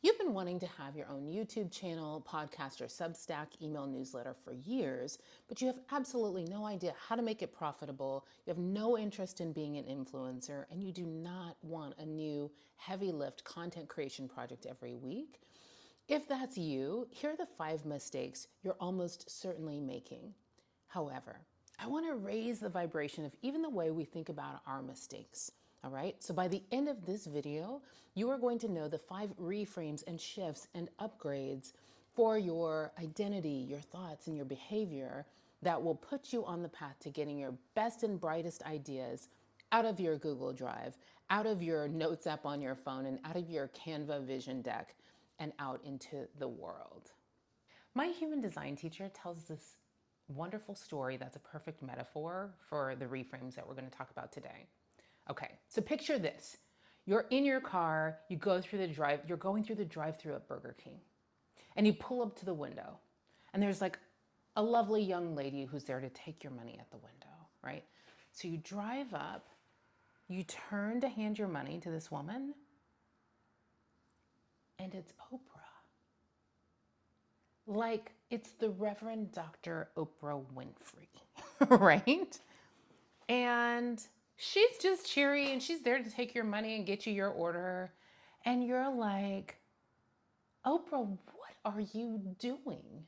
You've been wanting to have your own YouTube channel, podcast, or Substack email newsletter for years, but you have absolutely no idea how to make it profitable. You have no interest in being an influencer, and you do not want a new heavy lift content creation project every week. If that's you, here are the 5 mistakes you're almost certainly making. However, I want to raise the vibration of even the way we think about our mistakes. All right, so by the end of this video, you are going to know the 5 reframes and shifts and upgrades for your identity, your thoughts, and your behavior that will put you on the path to getting your best and brightest ideas out of your Google Drive, out of your notes app on your phone, and out of your Canva vision deck and out into the world. My human design teacher tells this wonderful story that's a perfect metaphor for the reframes that we're going to talk about today. Okay, so picture this. You're in your car, you're going through the drive-through at Burger King, and you pull up to the window, and there's like a lovely young lady who's there to take your money at the window, right? So you drive up, you turn to hand your money to this woman, and it's Oprah. Like it's the Reverend Dr. Oprah Winfrey, right? And she's just cheery and she's there to take your money and get you your order. And you're like, Oprah, what are you doing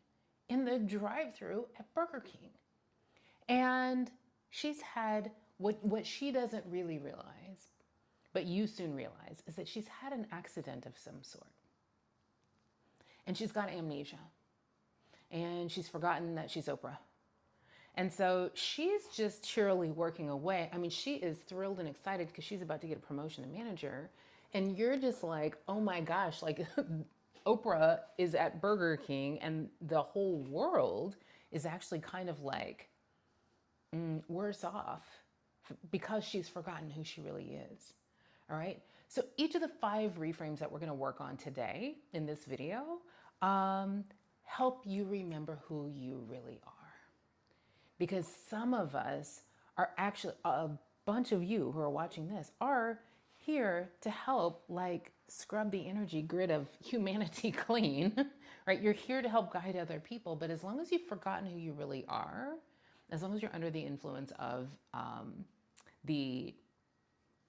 in the drive-thru at Burger King? And she's had what she doesn't really realize, but you soon realize, is that she's had an accident of some sort. And she's got amnesia. And she's forgotten that she's Oprah. And so she's just cheerily working away. I mean, she is thrilled and excited because she's about to get a promotion to manager. And you're just like, oh my gosh, like Oprah is at Burger King and the whole world is actually kind of like worse off because she's forgotten who she really is. All right. So each of the 5 reframes that we're going to work on today in this video help you remember who you really are. Because some of us are actually, a bunch of you who are watching this are here to help like scrub the energy grid of humanity clean, right? You're here to help guide other people, but as long as you've forgotten who you really are, as long as you're under the influence of the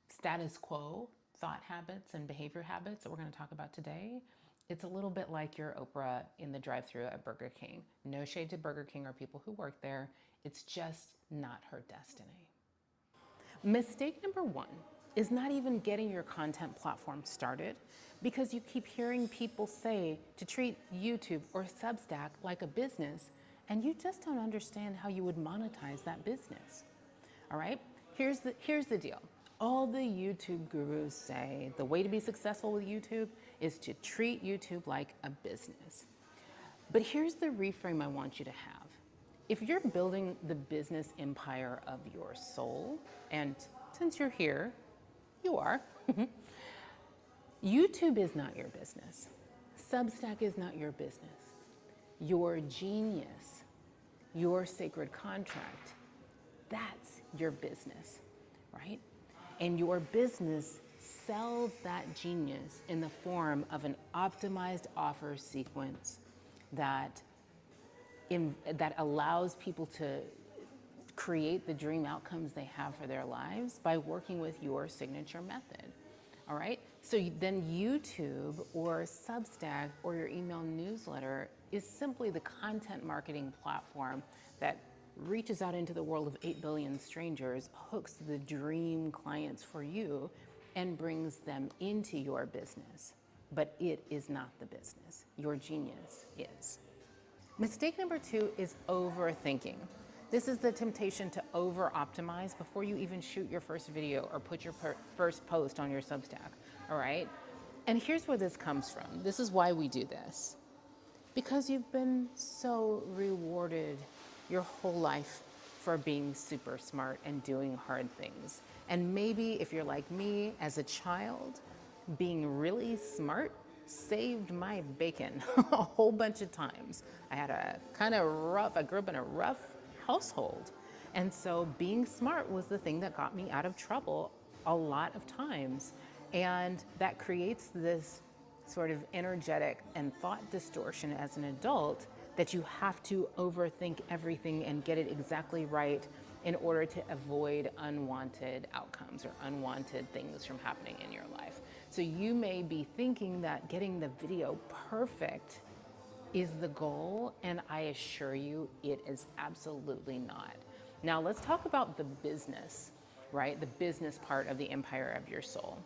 status quo thought habits and behavior habits that we're going to talk about today, it's a little bit like your Oprah in the drive-thru at Burger King. No shade to Burger King or people who work there. It's just not her destiny. Mistake number 1 is not even getting your content platform started because you keep hearing people say to treat YouTube or Substack like a business, and you just don't understand how you would monetize that business. All right, here's the deal. All the YouTube gurus say the way to be successful with YouTube is to treat YouTube like a business. But here's the reframe I want you to have. If you're building the business empire of your soul, and since you're here, you are, YouTube is not your business. Substack is not your business. Your genius, your sacred contract, that's your business, right? And your business sells that genius in the form of an optimized offer sequence that allows people to create the dream outcomes they have for their lives by working with your signature method. All right? So then YouTube or Substack or your email newsletter is simply the content marketing platform that reaches out into the world of 8 billion strangers, hooks the dream clients for you, and brings them into your business. But it is not the business. Your genius is. Mistake number 2 is overthinking. This is the temptation to over-optimize before you even shoot your first video or put your first post on your Substack, all right? And here's where this comes from. This is why we do this. Because you've been so rewarded your whole life for being super smart and doing hard things. And maybe if you're like me as a child, being really smart saved my bacon a whole bunch of times. I had a I grew up in a rough household. And so being smart was the thing that got me out of trouble a lot of times. And that creates this sort of energetic and thought distortion as an adult that you have to overthink everything and get it exactly right in order to avoid unwanted outcomes or unwanted things from happening in your life. So you may be thinking that getting the video perfect is the goal, and I assure you it is absolutely not. Now let's talk about the business, right? The business part of the empire of your soul.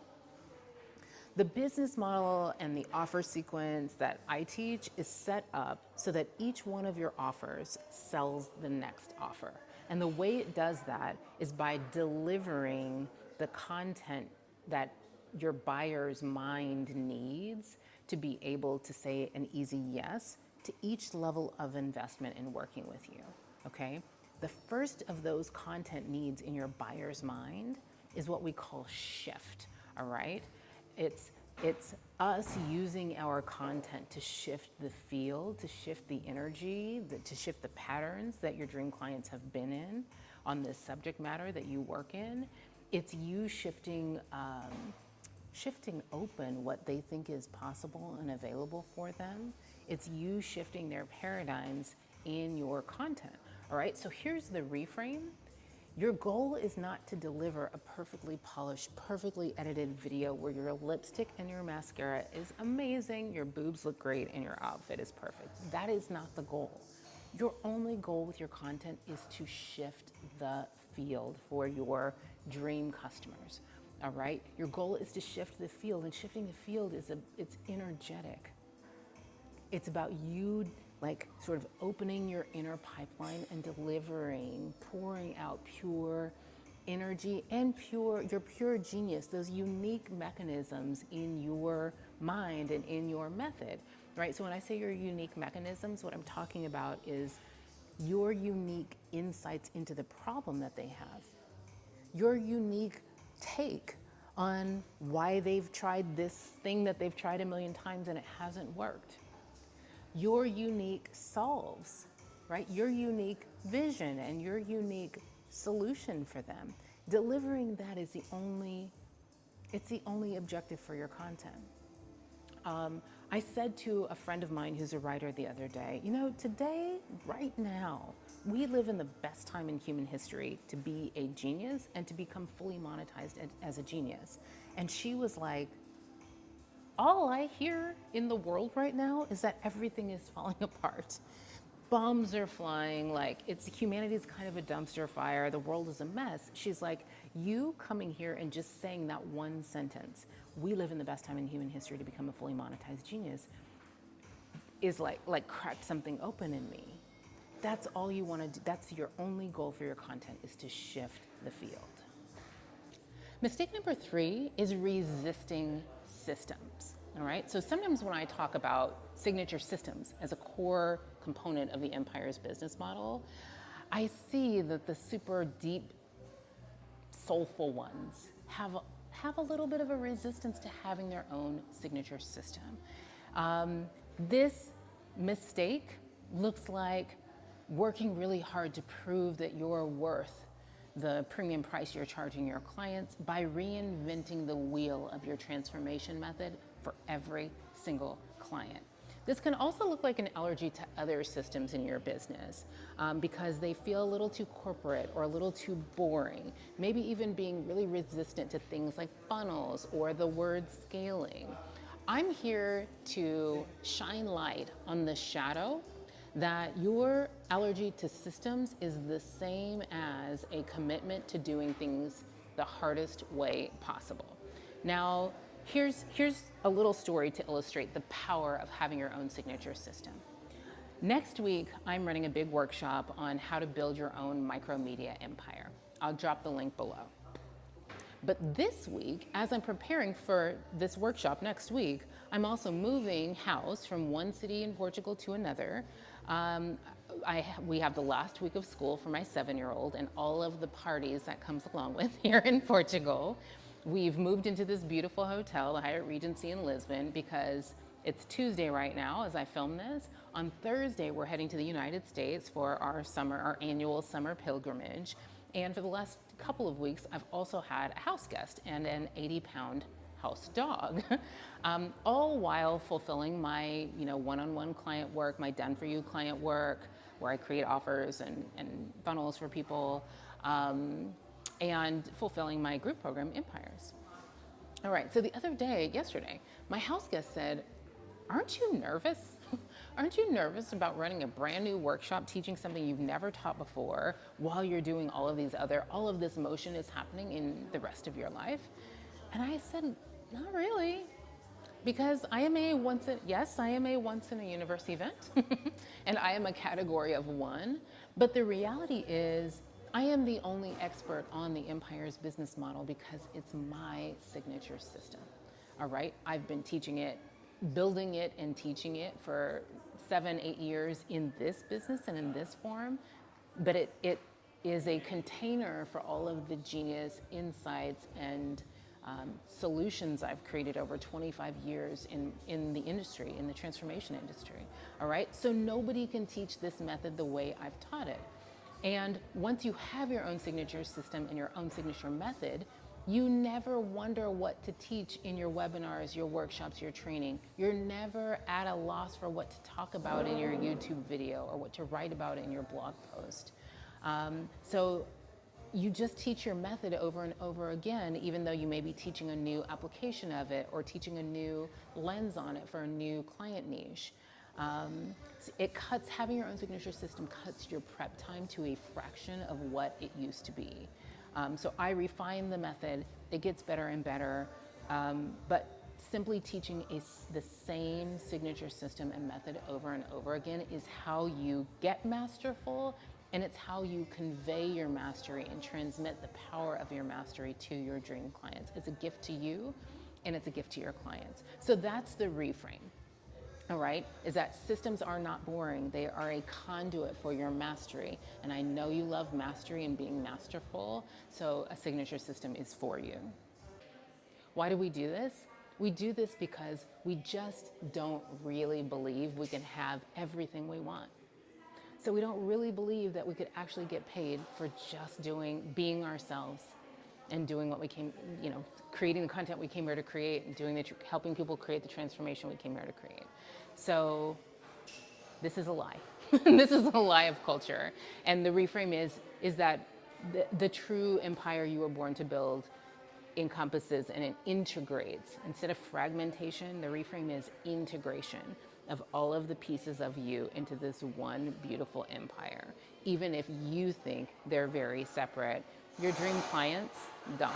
The business model and the offer sequence that I teach is set up so that each one of your offers sells the next offer. And the way it does that is by delivering the content that your buyer's mind needs to be able to say an easy yes to each level of investment in working with you, okay? The first of those content needs in your buyer's mind is what we call shift, all right? It's us using our content to shift the field, to shift the energy, to shift the patterns that your dream clients have been in on this subject matter that you work in. It's you shifting open what they think is possible and available for them. It's you shifting their paradigms in your content. All right, so here's the reframe. Your goal is not to deliver a perfectly polished, perfectly edited video where your lipstick and your mascara is amazing, your boobs look great, and your outfit is perfect. That is not the goal. Your only goal with your content is to shift the field for your dream customers. All right? Your goal is to shift the field, and shifting the field it's energetic. It's about you like sort of opening your inner pipeline and delivering, pouring out pure energy and your pure genius, those unique mechanisms in your mind and in your method, right? So when I say your unique mechanisms, what I'm talking about is your unique insights into the problem that they have, your unique take on why they've tried this thing that they've tried a million times and it hasn't worked. Your unique solves, right? Your unique vision and your unique solution for them. Delivering that is the only objective for your content. I said to a friend of mine who's a writer the other day, you know, today, right now, we live in the best time in human history to be a genius and to become fully monetized as a genius. And she was like, all I hear in the world right now is that everything is falling apart. Bombs are flying, like humanity's kind of a dumpster fire, the world is a mess. She's like, you coming here and just saying that one sentence, we live in the best time in human history to become a fully monetized genius, is like cracked something open in me. That's all you want to do. That's your only goal for your content, is to shift the field. Mistake number 3 is resisting systems, all right? So sometimes when I talk about signature systems as a core component of the empire's business model, I see that the super deep, soulful ones have a little bit of a resistance to having their own signature system. This mistake looks like working really hard to prove that you're worth the premium price you're charging your clients by reinventing the wheel of your transformation method for every single client. This can also look like an allergy to other systems in your business because they feel a little too corporate or a little too boring, maybe even being really resistant to things like funnels or the word scaling. I'm here to shine light on the shadow that your allergy to systems is the same as a commitment to doing things the hardest way possible. Now, here's a little story to illustrate the power of having your own signature system. Next week, I'm running a big workshop on how to build your own micromedia empire. I'll drop the link below. But this week, as I'm preparing for this workshop next week, I'm also moving house from one city in Portugal to another. We have the last week of school for my 7-year-old and all of the parties that comes along with here in Portugal. We've moved into this beautiful hotel, the Hyatt Regency in Lisbon, because it's Tuesday right now as I film this. On Thursday, we're heading to the United States for our annual summer pilgrimage. And for the last couple of weeks, I've also had a house guest and an 80-pound house dog, all while fulfilling my, one-on-one client work, my done-for-you client work, where I create offers and funnels for people, and fulfilling my group program, Empires. All right, so the other day, yesterday, my house guest said, aren't you nervous? Aren't you nervous about running a brand new workshop, teaching something you've never taught before, while you're doing all of this motion is happening in the rest of your life? And I said, not really, because I am a once in a universe event, and I am a category of one. But the reality is, I am the only expert on the Empire's business model because it's my signature system. All right, I've been teaching it, building it, and teaching it for 7, 8 years in this business and in this form, but it is a container for all of the genius insights and solutions I've created over 25 years in the industry, in the transformation industry. All right, so nobody can teach this method the way I've taught it. And once you have your own signature system and your own signature method, you never wonder what to teach in your webinars, your workshops, your training. You're never at a loss for what to talk about in your YouTube video or what to write about in your blog post. So you just teach your method over and over again, even though you may be teaching a new application of it or teaching a new lens on it for a new client niche. Having your own signature system cuts your prep time to a fraction of what it used to be. So I refine the method, it gets better and better, but simply teaching the same signature system and method over and over again is how you get masterful, and it's how you convey your mastery and transmit the power of your mastery to your dream clients. It's a gift to you, and it's a gift to your clients. So that's the reframe. All right, is that systems are not boring. They are a conduit for your mastery. And I know you love mastery and being masterful, so a signature system is for you. Why do we do this? We do this because we just don't really believe we can have everything we want. So we don't really believe that we could actually get paid for just being ourselves and doing what we came, creating the content we came here to create and helping people create the transformation we came here to create. So this is a lie. This is a lie of culture. And the reframe is that the true empire you were born to build encompasses and it integrates. Instead of fragmentation, the reframe is integration of all of the pieces of you into this one beautiful empire, even if you think they're very separate. Your dream clients don't.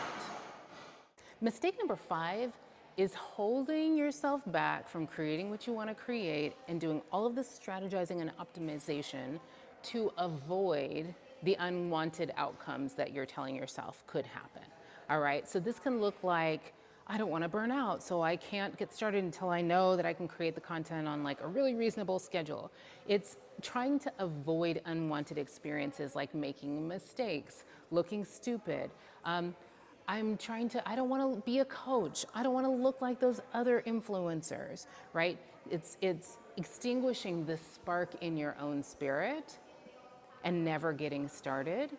Mistake number 5 is holding yourself back from creating what you want to create and doing all of this strategizing and optimization to avoid the unwanted outcomes that you're telling yourself could happen. All right, so this can look like, I don't want to burn out, so I can't get started until I know that I can create the content on like a really reasonable schedule. It's trying to avoid unwanted experiences like making mistakes, looking stupid. I don't want to be a coach. I don't want to look like those other influencers, right? It's extinguishing the spark in your own spirit and never getting started,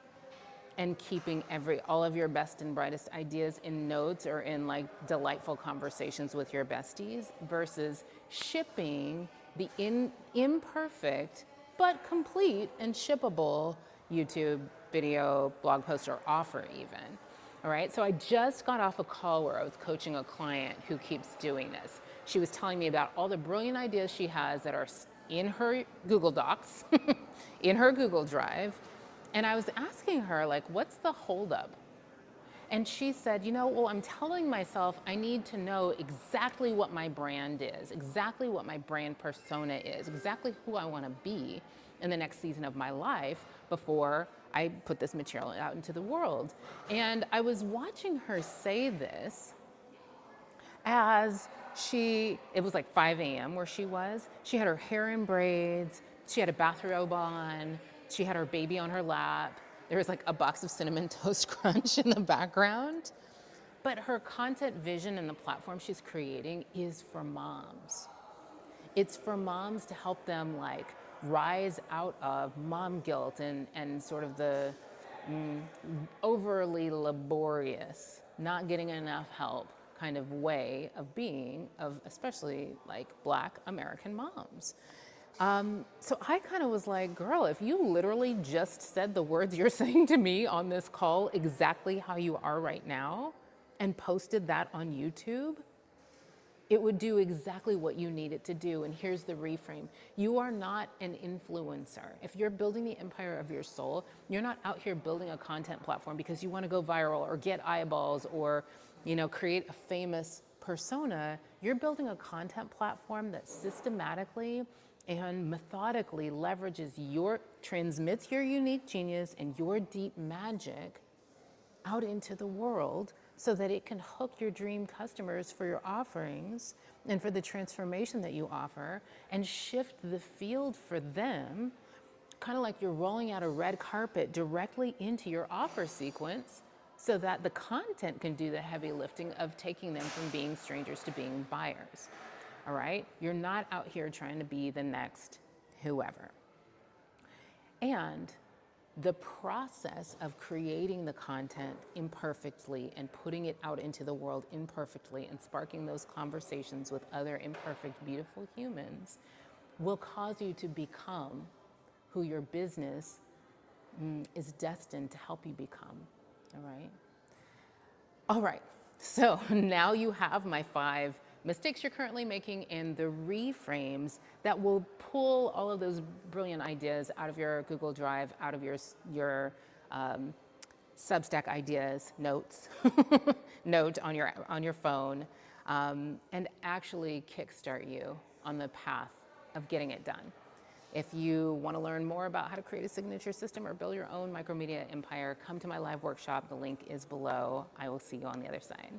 and keeping all of your best and brightest ideas in notes or in like delightful conversations with your besties versus shipping the imperfect but complete and shippable YouTube video, blog post, or offer even. All right, so I just got off a call where I was coaching a client who keeps doing this. She was telling me about all the brilliant ideas she has that are in her Google Docs, in her Google Drive. And I was asking her, like, what's the holdup? And she said, well, I'm telling myself I need to know exactly what my brand is, exactly what my brand persona is, exactly who I want to be in the next season of my life before I put this material out into the world. And I was watching her say this as it was like 5 a.m. where she was. She had her hair in braids, she had a bathrobe on, she had her baby on her lap. There was like a box of Cinnamon Toast Crunch in the background. But her content vision and the platform she's creating is for moms. It's for moms to help them like rise out of mom guilt and sort of the overly laborious, not getting enough help kind of way of being of especially like Black American moms. So I kind of was like, girl, if you literally just said the words you're saying to me on this call exactly how you are right now and posted that on YouTube, it would do exactly what you need it to do. And here's the reframe. You are not an influencer. If you're building the empire of your soul, you're not out here building a content platform because you want to go viral or get eyeballs or, create a famous persona. You're building a content platform that systematically and methodically transmits your unique genius and your deep magic out into the world so that it can hook your dream customers for your offerings and for the transformation that you offer and shift the field for them, kind of like you're rolling out a red carpet directly into your offer sequence so that the content can do the heavy lifting of taking them from being strangers to being buyers. All right? You're not out here trying to be the next whoever. And the process of creating the content imperfectly and putting it out into the world imperfectly and sparking those conversations with other imperfect, beautiful humans will cause you to become who your business is destined to help you become. All right? All right. So now you have my 5 mistakes you're currently making and the reframes that will pull all of those brilliant ideas out of your Google Drive, out of your Substack ideas, notes, note on your phone, and actually kickstart you on the path of getting it done. If you want to learn more about how to create a signature system or build your own micromedia empire, come to my live workshop. The link is below. I will see you on the other side.